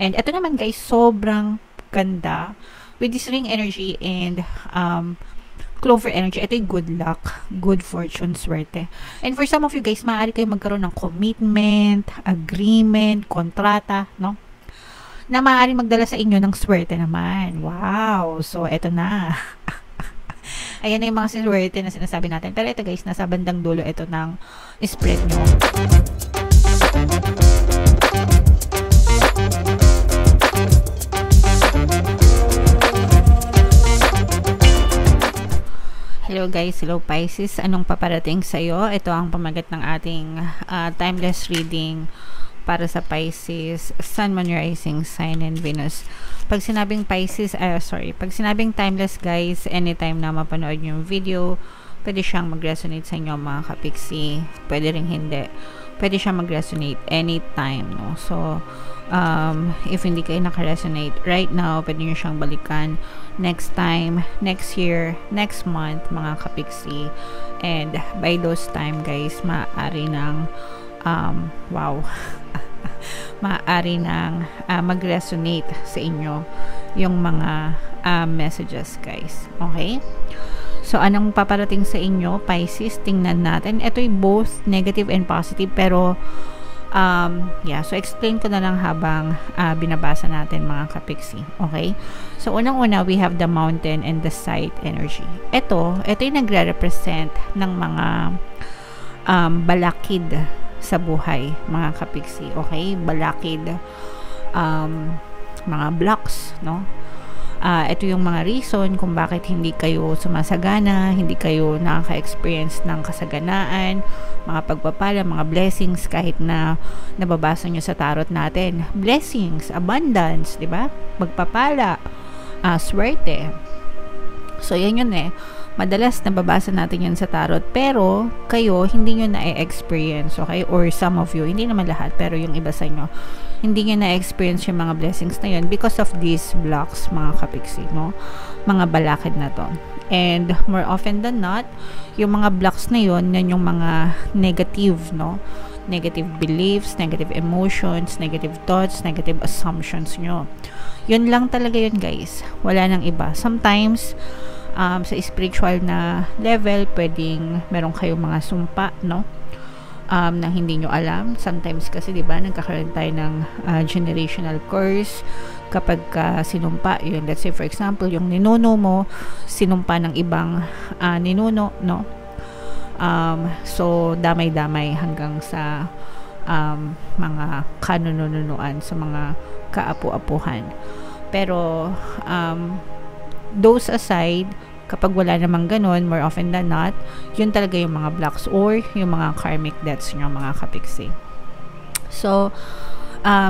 And ito naman guys, sobrang ganda with this ring energy and clover energy. Ito yung good luck, good fortune, swerte. And for some of you guys, maaari kayo magkaroon ng commitment, agreement, kontrata, no? Na maaari magdala sa inyo ng swerte naman. Wow! So, ito na. Ayan na yung mga swerte na sinasabi natin. Pero ito guys, nasa bandang dulo ito ng spread nyo. Hello guys, hello Pisces. Anong paparating sa'yo? Ito ang pamagat ng ating timeless reading para sa Pisces, Sun, Moon, Rising, Sign, and Venus. Pag sinabing Pisces, pag sinabing timeless guys, anytime na mapanood yung video, pwede siyang mag-resonate sa inyo mga kapiksi. Pwede rin hindi. Pwede siyang mag-resonate anytime, no? So, if hindi kayo naka-resonate right now, pwede nyo siyang balikan next time, next year, next month, mga kapiksi. And by those time, guys, maaari ng maaari nang mag-resonate sa inyo yung mga messages, guys. Okay? So, anong paparating sa inyo, Pisces? Tingnan natin. Ito'y both negative and positive, pero so explain ko na lang habang binabasa natin mga kapiksi. Okay? So, unang-una, we have the mountain and the sight energy. Ito yung nagre-represent ng mga balakid sa buhay, mga kapiksi. Okay? Balakid, mga blocks, no? Ito yung mga reason kung bakit hindi kayo sumasagana, hindi kayo nakaka-experience ng kasaganaan, mga pagpapala, mga blessings, kahit na nababasa nyo sa tarot natin. Blessings, abundance, di ba? Magpapala, swerte. So, yan yun eh. Madalas nababasa natin yan sa tarot, pero kayo, hindi nyo na-experience, okay? Or some of you, hindi naman lahat, pero yung iba sa inyo, hindi nyo na-experience yung mga blessings na yun because of these blocks, mga kapiksi, no? Mga balakid na to. And more often than not, yung mga blocks na yun, yan yung mga negative, no? Negative beliefs, negative emotions, negative thoughts, negative assumptions nyo. Yun lang talaga yun, guys. Wala nang iba. Sometimes, sa spiritual na level, pwedeng meron kayong mga sumpa, no? Na hindi nyo alam. Sometimes kasi, di ba, nagkakaroon tayo ng generational curse kapag sinumpa. Yun, let's say, for example, yung ninuno mo, sinumpa ng ibang ninuno, no? So, damay-damay hanggang sa mga kanununuan, sa mga kaapu-apuhan. Pero, those aside, kapag wala namang ganun, more often than not, yun talaga yung mga blocks or yung mga karmic debts nyo, mga kapiksi. So,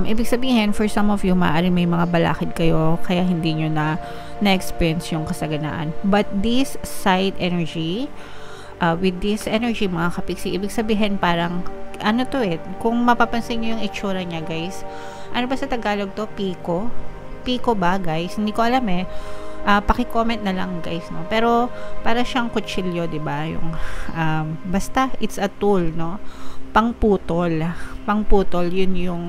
ibig sabihin, for some of you, maaari may mga balakid kayo, kaya hindi nyo na-experience yung kasaganaan. But this side energy, with this energy, mga kapiksi, ibig sabihin parang, ano to kung mapapansin nyo yung itsura niya, guys, ano ba sa Tagalog to? Pico? Pico ba, guys? Hindi ko alam paki-comment na lang, guys, no? Pero para siyang kutsilyo, 'di ba? Yung basta it's a tool, no? Pangputol. Pangputol, yun yung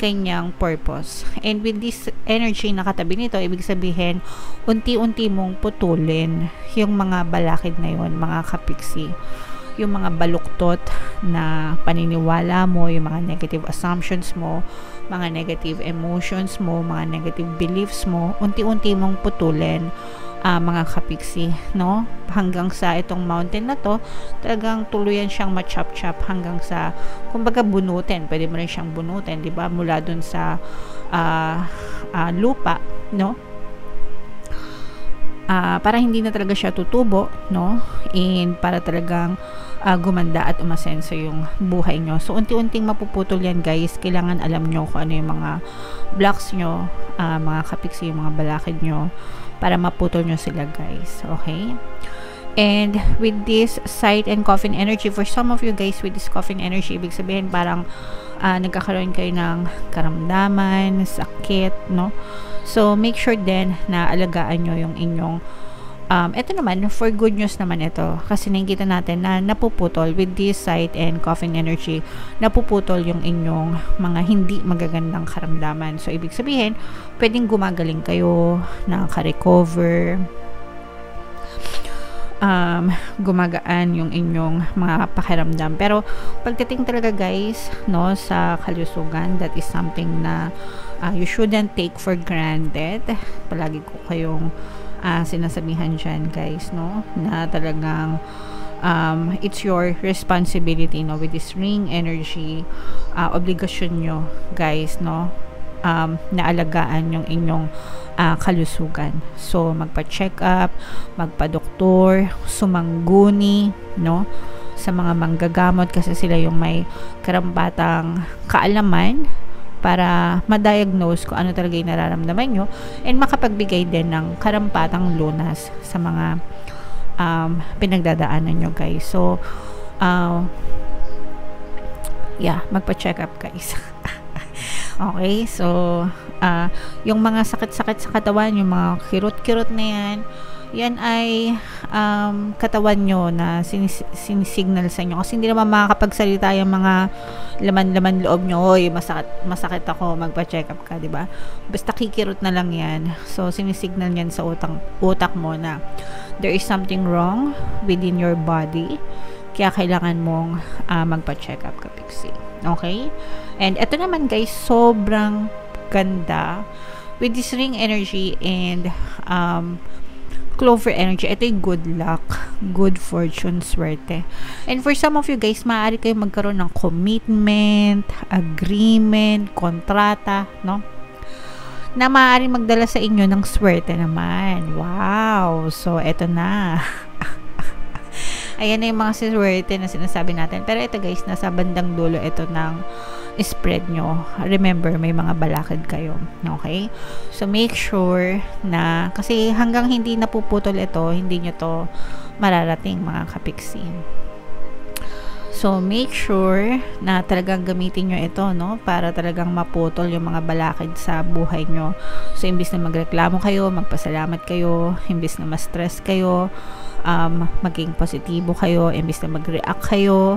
kanyang purpose. And with this energy na katabi nito, ibig sabihin, unti-unti mong putulin yung mga balakid na yun, mga kapiksi. Yung mga baluktot na paniniwala mo, yung mga negative assumptions mo, mga negative emotions mo, mga negative beliefs mo, unti-unti mong putulin, mga kapiksi, no? Hanggang sa itong mountain na to, talagang tuluyan siyang ma-chop-chop hanggang sa, kumbaga, bunutin. Pwede mo rin siyang bunutin, di ba? Mula dun sa lupa, no? Para hindi na talaga siya tutubo, no? And para talagang gumanda at umasenso yung buhay nyo. So, unti-unting mapuputol yan, guys. Kailangan alam nyo kung ano yung mga blocks nyo, mga kapiksi, yung mga balakid nyo, para maputol nyo sila, guys. Okay? And with this sight and coffin energy, for some of you guys, with this coffin energy, ibig sabihin parang nagkakaroon kayo ng karamdaman, sakit, no? So, make sure din na alagaan nyo yung inyong ito naman, for good news naman ito. Kasi nakikita natin na napuputol with this sight and coughing energy, napuputol yung inyong mga hindi magagandang karamdaman. So, ibig sabihin, pwedeng gumagaling kayo, nakaka-recover, gumagaan yung inyong mga pakiramdam. Pero, pagdating talaga guys, no, sa kalusugan, that is something na you shouldn't take for granted. Palagi ko kayong sinasabihan dyan guys, no, na talagang it's your responsibility, no, with this ring energy, obligasyon nyo guys, no, na alagaan yung inyong kalusugan. So magpa-check up, magpa-doktor, sumangguni, no, sa mga manggagamot kasi sila yung may karampatang kaalaman para ma-diagnose kung ano talaga yung nararamdaman nyo and makapagbigay din ng karampatang lunas sa mga pinagdadaanan nyo guys. So yeah, magpa-check up guys. Okay, so yung mga sakit-sakit sa katawan, yung mga kirot-kirot na yan ay katawan nyo na sinisignal sa inyo kasi hindi naman makakapagsalita yung mga laman-laman loob nyo, oy masakit ako, magpa-check up ka, diba? Basta kikirot na lang yan. So sinisignal yan sa utak mo na there is something wrong within your body, kaya kailangan mong magpa-check up ka, Pixie. Okay? And ito naman guys, sobrang ganda with this ring energy and clover energy. Ito yung good luck, good fortune, swerte. And for some of you guys, maaari kayo magkaroon ng commitment, agreement, kontrata, no, na maaari magdala sa inyo ng swerte naman. Wow! So, eto na. Ayan na yung mga swerte na sinasabi natin. Pero ito guys, nasa bandang dulo ito ng spread nyo. Remember, may mga balakid kayo. Okay? So, make sure na, kasi hanggang hindi napuputol ito, hindi nyo to mararating mga kapiksin. So, make sure na talagang gamitin nyo ito, no? Para talagang maputol yung mga balakid sa buhay nyo. So, imbis na magreklamo kayo, magpasalamat kayo, imbis na ma-stress kayo, maging positibo kayo, imbis na mag-react kayo,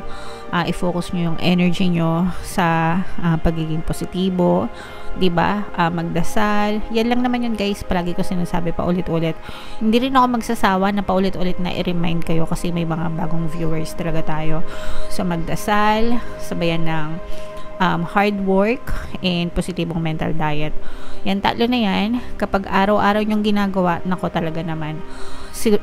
i-focus nyo yung energy nyo sa pagiging positibo, diba? Magdasal. Yan lang naman yun guys, palagi ko sinasabi pa ulit-ulit. Hindi rin ako magsasawa na paulit-ulit na i-remind kayo kasi may mga bagong viewers talaga tayo. So magdasal, sabayan ng hard work and positibong mental diet. Yan, tatlo na yan, kapag araw-araw yung ginagawa, nako talaga naman,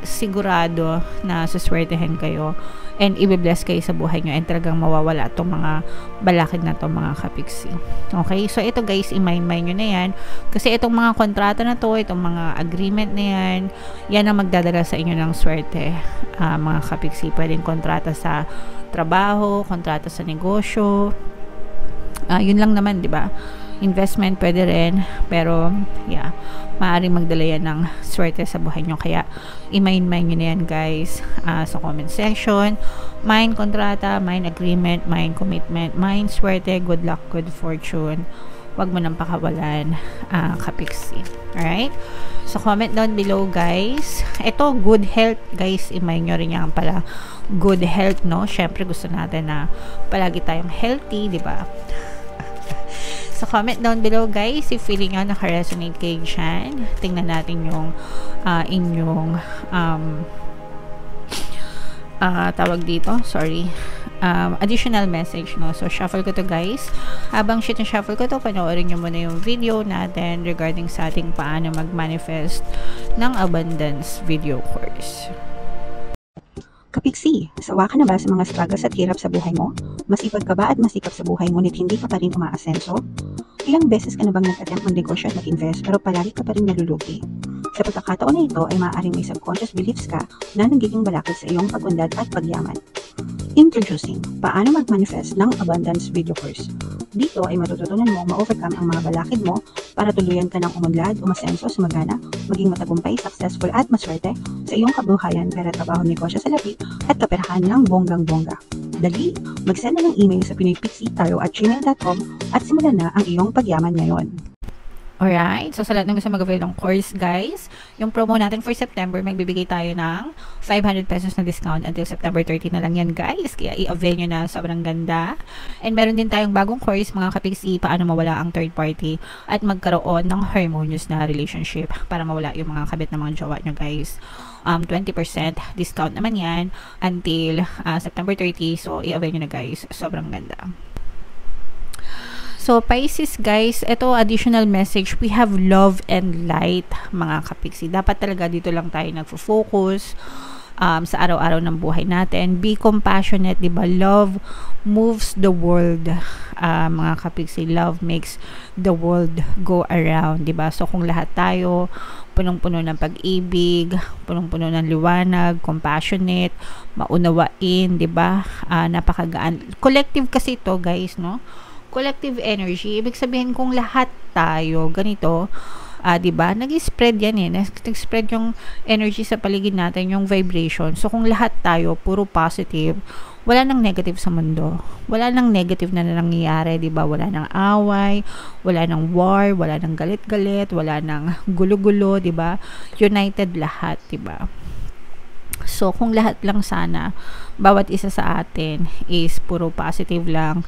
sigurado na suswertehin kayo and i-bless kayo sa buhay nyo and talagang mawawala itong mga balakid na itong mga kapiksi. Okay? So, ito guys, i-mind nyo na yan kasi itong mga kontrata na to, itong mga agreement na yan ang magdadala sa inyo ng swerte, mga kapiksi. Pwedeng kontrata sa trabaho, kontrata sa negosyo, yun lang naman, di ba? Investment pwede rin, pero yeah, maaaring magdala yan ng swerte sa buhay nyo. Kaya i-mind nyo na yan guys, sa comment section. Mind kontrata, mind agreement, mind commitment, mind swerte, good luck, good fortune. Huwag mo nang pakawalan, kapiksi. Alright? So comment down below guys. Ito, good health guys, i-mind nyo rin yan pala. Good health, no? Syempre gusto natin na palagi tayong healthy, di ba? So, comment down below guys if feeling nyo naka-resonate kayo dyan. Tingnan natin yung inyong tawag dito, sorry, additional message, no? So, shuffle ko to guys. Habang shuffle ko to, panoorin nyo muna yung video natin regarding sa ating paano mag-manifest ng abundance video course. Kapiksi, sawa ka na ba sa mga struggles at hirap sa buhay mo? Masipag ka ba at masikap sa buhay ngunit hindi ka pa rin umaasenso? Ilang beses ka na bang nag-attempt mag-negosyo at mag-invest pero palagi ka pa rin nalulugi? Sa pagkakataon na ito ay maaaring may subconscious beliefs ka na nagiging balakid sa iyong pag-unlad at pagyaman. Introducing, paano mag-manifest ng abundance video course. Dito ay matututunan mo ma-overcome ang mga balakid mo para tuluyan ka ng umunlad, umasenso, sumagana, maging matagumpay, successful at maswerte sa iyong kabuhayan, pera, trabaho, negosyo sa labi at kaperahan ng bonggang-bongga. Dali, mag-send na ng email sa pinoypixie@gmail.com at simulan na ang iyong pagyaman ngayon. Alright, so sa lahat ng gusto mag-avail ng course, guys, yung promo natin for September, magbibigay tayo ng 500 pesos na discount until September 30 na lang yan, guys. Kaya i-avail nyo na, sobrang ganda. And meron din tayong bagong course, mga kapiksi, paano mawala ang third party at magkaroon ng harmonious na relationship para mawala yung mga kabit ng mga jowa nyo, guys. 20% discount naman yan until September 30. So, i-avail nyo na, guys. Sobrang ganda. So, Pisces, guys, ito additional message. We have love and light, mga kapiksi. Dapat talaga dito lang tayo nagfo-focus sa araw-araw ng buhay natin. Be compassionate, diba? Love moves the world, mga kapiksi. Love makes the world go around, diba? So, kung lahat tayo punong-puno ng pag-ibig, punong-puno ng liwanag, compassionate, maunawain, diba? Napakagaan. Collective kasi ito, guys, no? Collective energy, ibig sabihin kung lahat tayo ganito, 'di ba? Nag-spread yan nag-spread yung energy sa paligid natin, yung vibration. So kung lahat tayo puro positive, wala nang negative sa mundo. Wala nang negative na nangyayari, 'di ba? Wala nang away, wala nang war, wala nang galit-galit, wala nang gulo-gulo, 'di ba? United lahat, 'di ba? So, kung lahat lang sana, bawat isa sa atin is puro positive lang,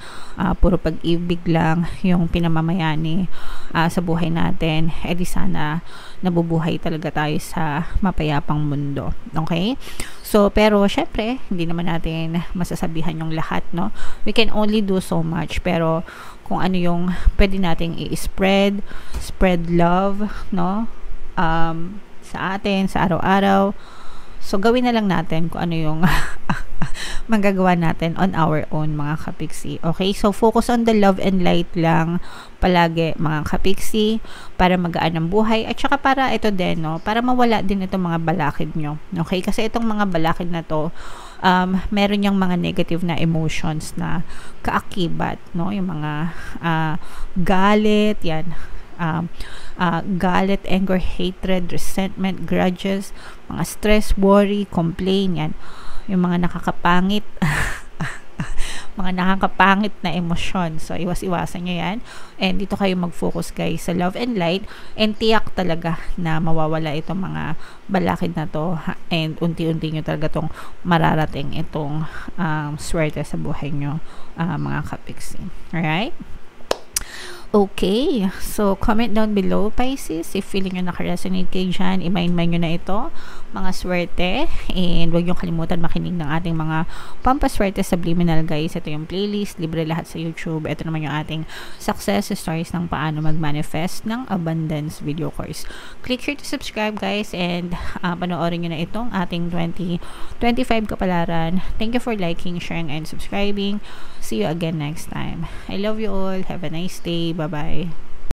puro pag-ibig lang yung pinamamayani sa buhay natin, edi sana nabubuhay talaga tayo sa mapayapang mundo. Okay? So, pero syempre, hindi naman natin masasabihan yung lahat, no? We can only do so much, pero kung ano yung pwede nating i-spread, spread love, no? Sa atin, sa araw-araw. So, gawin na lang natin kung ano yung magagawa natin on our own, mga kapiksi. Okay? So, focus on the love and light lang palagi, mga kapiksi, para magaan ang buhay. At saka para ito din, no? Para mawala din itong mga balakid nyo. Okay? Kasi itong mga balakid na to, meron yung mga negative na emotions na kaakibat, no? Yung mga galit, yan. Galit, anger, hatred, resentment, grudges, mga stress, worry, complain, yan. Yung mga nakakapangit, mga nakakapangit na emosyon. So, iwas-iwasan nyo yan. And dito kayo mag-focus, guys, sa love and light. And tiyak talaga na mawawala itong mga balakid na to. And unti-unti nyo talaga itong mararating itong swerte sa buhay nyo, mga kapiksi. Alright? Okay, so comment down below, Pisces, if feeling nyo naka-resonate kayo dyan, i-mind-mind nyo na ito, mga swerte, and huwag nyo kalimutan makinig ng ating mga pampaswerte subliminal, guys. Ito yung playlist, libre lahat sa YouTube. Ito naman yung ating success stories ng paano mag-manifest ng abundance video course. Click here to subscribe, guys, and panoorin nyo na itong ating 2025 kapalaran. Thank you for liking, sharing, and subscribing. See you again next time. I love you all. Have a nice day. Bye-bye.